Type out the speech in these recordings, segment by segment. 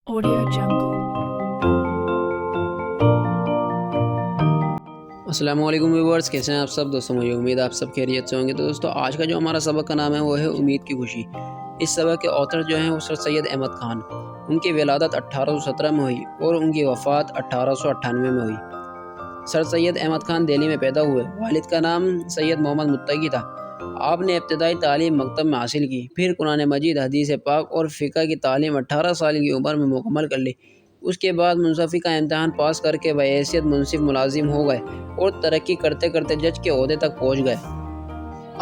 Audio Jungle. السلام علیکم viewers, کیسے ہیں آپ سب دوستوں؟ مجھے امید آپ سب خیریت سے ہوں گے۔ تو دوستوں، آج کا جو ہمارا سبق کا نام ہے وہ ہے امید کی خوشی۔ اس سبق کے آتھر جو ہیں وہ سر سید احمد خان، ان کی ولادت 1817 میں ہوئی اور ان کی وفات 1898 میں ہوئی۔ سر سید احمد خان دہلی میں پیدا ہوئے۔ والد کا نام سید محمد متقی تھا۔ آپ نے ابتدائی تعلیم مکتب میں حاصل کی، پھر قرآن مجید، حدیث پاک اور فقہ کی تعلیم 18 سال کی عمر میں مکمل کر لی۔ اس کے بعد منصفی کا امتحان پاس کر کے بحیثیت منصف ملازم ہو گئے اور ترقی کرتے کرتے جج کے عہدے تک پہنچ گئے۔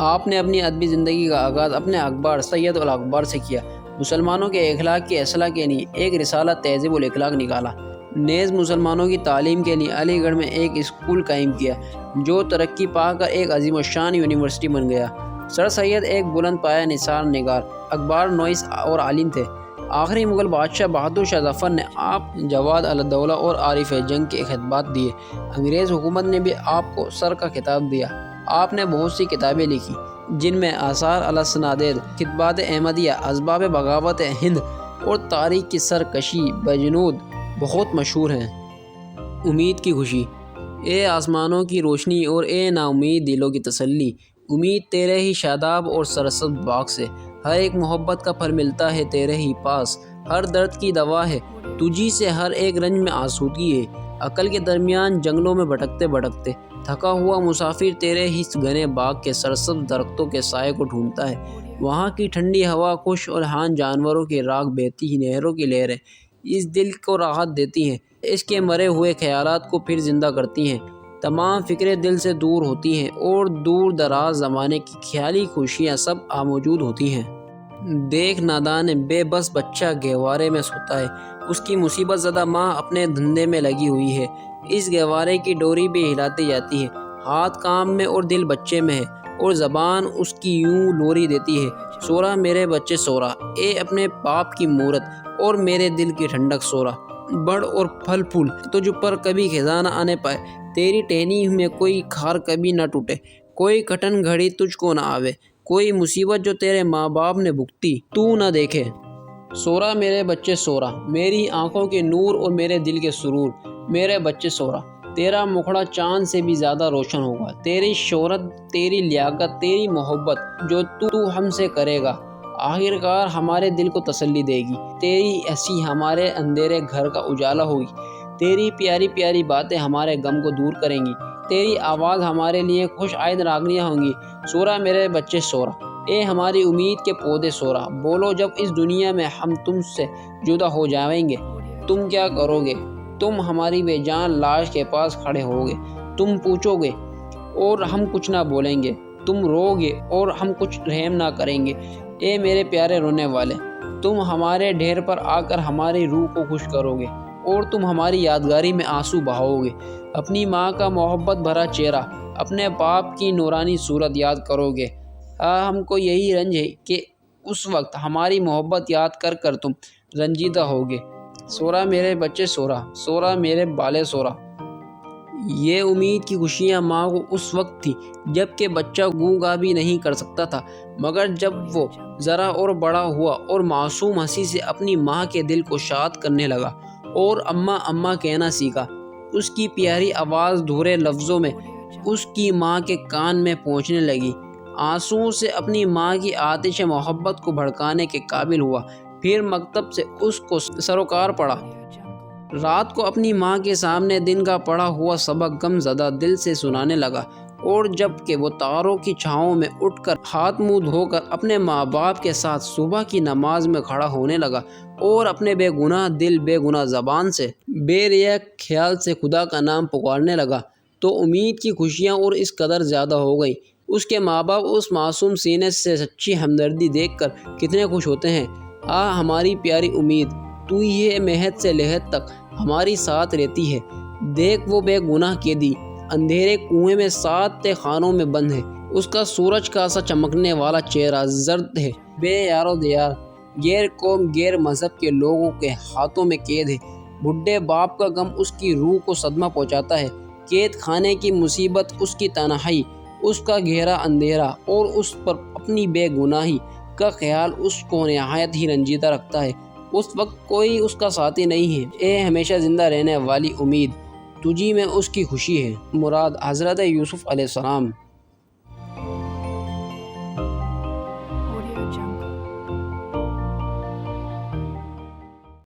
آپ نے اپنی ادبی زندگی کا آغاز اپنے اخبار سید الاخبار سے کیا۔ مسلمانوں کے اخلاق کی اصلاح کے لیے ایک رسالہ تہذیب الاخلاق نکالا۔ نیز مسلمانوں کی تعلیم کے لیے علی گڑھ میں ایک اسکول قائم کیا، جو ترقی پا کر ایک عظیم الشان یونیورسٹی بن گیا۔ سر سید ایک بلند پایہ نثار نگار، اخبار نویس اور عالم تھے۔ آخری مغل بادشاہ بہادر شاہ ظفر نے آپ جواد الدولہ اور عارف جنگ کے خطبات دیے۔ انگریز حکومت نے بھی آپ کو سر کا خطاب دیا۔ آپ نے بہت سی کتابیں لکھی، جن میں آثار الاسنادید، خطبات احمدیہ، اسباب بغاوت ہند اور تاریخ کی سرکشی بجنود بہت مشہور ہیں۔ امید کی خوشی۔ اے آسمانوں کی روشنی اور اے نا امید دلوں کی تسلی، امید تیرے ہی شاداب اور سرسبز باغ سے، ہر ایک محبت کا پھل ملتا ہے تیرے ہی پاس، ہر درد کی دوا ہے تجھی سے، ہر ایک رنج میں آسودگی ہے، عقل کے درمیان جنگلوں میں بھٹکتے بھٹکتے تھکا ہوا مسافر تیرے ہی گھنے باغ کے سرسبز درختوں کے سائے کو ڈھونڈتا ہے، وہاں کی ٹھنڈی ہوا، خوش اور ہان جانوروں کی راگ بہتی ہی نہروں کی لہریں اس دل کو راحت دیتی ہیں، اس کے مرے ہوئے خیالات کو پھر زندہ کرتی ہیں، تمام فکریں دل سے دور ہوتی ہیں اور دور دراز زمانے کی خیالی خوشیاں سب موجود ہوتی ہیں۔ دیکھ نادان بے بس بچہ گہوارے میں سوتا ہے، اس کی مصیبت زدہ ماں اپنے دھندے میں لگی ہوئی ہے، اس گہوارے کی ڈوری بھی ہلاتی جاتی ہے، ہاتھ کام میں اور دل بچے میں ہے اور زبان اس کی یوں لوری دیتی ہے، سورا میرے بچے سورا، اے اپنے باپ کی مورت اور میرے دل کی ٹھنڈک سورا، بڑھ اور پھل پھول تجھ پر کبھی خزاں نہ آنے پائے، تیری ٹہنی میں کوئی خار کبھی نہ ٹوٹے، کوئی کٹن گھڑی تجھ کو نہ آوے، کوئی مصیبت جو تیرے ماں باپ نے بھگتی تو نہ دیکھے، سورا میرے بچے سورا، میری آنکھوں کے نور اور میرے دل کے سرور، میرے بچے سورا، تیرا مکھڑا چاند سے بھی زیادہ روشن ہوگا، تیری شہرت، تیری لیاقت، تیری محبت جو تو ہم سے کرے گا آخرکار ہمارے دل کو تسلی دے گی، تیری ہنسی ہمارے اندھیرے گھر کا اجالا ہوگی، تیری پیاری پیاری باتیں ہمارے غم کو دور کریں گی، تیری آواز ہمارے لیے خوش آئند راگنیاں ہوں گی، سورا میرے بچے سورا، اے ہماری امید کے پودے سورا، بولو جب اس دنیا میں ہم تم سے جدا ہو جائیں گے تم کیا کرو گے، تم ہماری بے جان لاش کے پاس کھڑے ہوگے، تم پوچھو گے اور ہم کچھ نہ بولیں گے، تم رو گے اور ہم کچھ رحم نہ کریں گے، اے میرے پیارے رونے والے، تم ہمارے ڈھیر پر آ کر ہماری روح کو خوش کرو گے اور تم ہماری یادگاری میں آنسو بہاؤ گے، اپنی ماں کا محبت بھرا چہرہ، اپنے باپ کی نورانی صورت یاد کرو گے، ہم کو یہی رنج ہے کہ اس وقت ہماری محبت یاد کر کر تم رنجیدہ ہوگے، سورا میرے بچے سورا، سورا میرے بالے سورا۔ یہ امید کی خوشیاں ماں کو اس وقت تھی جب کہ بچہ گونگا بھی نہیں کر سکتا تھا، مگر جب وہ ذرا اور بڑا ہوا اور معصوم ہنسی سے اپنی ماں کے دل کو شاد کرنے لگا اور اماں اماں کہنا سیکھا، اس کی پیاری آواز دھورے لفظوں میں اس کی ماں کے کان میں پہنچنے لگی، آنسوؤں سے اپنی ماں کی آتش محبت کو بھڑکانے کے قابل ہوا، پھر مکتب سے اس کو سروکار پڑا، رات کو اپنی ماں کے سامنے دن کا پڑھا ہوا سبق غم زدہ دل سے سنانے لگا، اور جب کہ وہ تاروں کی چھاؤں میں اٹھ کر ہاتھ منہ دھو کر اپنے ماں باپ کے ساتھ صبح کی نماز میں کھڑا ہونے لگا اور اپنے بے گناہ دل، بے گناہ زبان سے، بے ریا خیال سے خدا کا نام پکارنے لگا، تو امید کی خوشیاں اور اس قدر زیادہ ہو گئیں، اس کے ماں باپ اس معصوم سینے سے سچی ہمدردی دیکھ کر کتنے خوش ہوتے ہیں، ہماری پیاری امید، تو ہی ہے مہد سے لحد تک ہماری ساتھ رہتی ہے، دیکھ وہ بے گناہ قیدی اندھیرے کنویں میں 7 تہہ خانوں میں بند ہے، اس کا سورج کا سا چمکنے والا چہرہ زرد ہے، بے یار و دیار، غیر قوم غیر مذہب کے لوگوں کے ہاتھوں میں قید ہے، بڈھے باپ کا غم اس کی روح کو صدمہ پہنچاتا ہے، قید خانے کی مصیبت، اس کی تنہائی، اس کا گہرا اندھیرا اور اس پر اپنی بے گناہی کا خیال اس کو نہایت ہی رنجیدہ رکھتا ہے، اس وقت کوئی اس کا ساتھی نہیں ہے، اے ہمیشہ زندہ رہنے والی امید، تجھی میں اس کی خوشی ہے۔ مراد حضرت یوسف علیہ السلام۔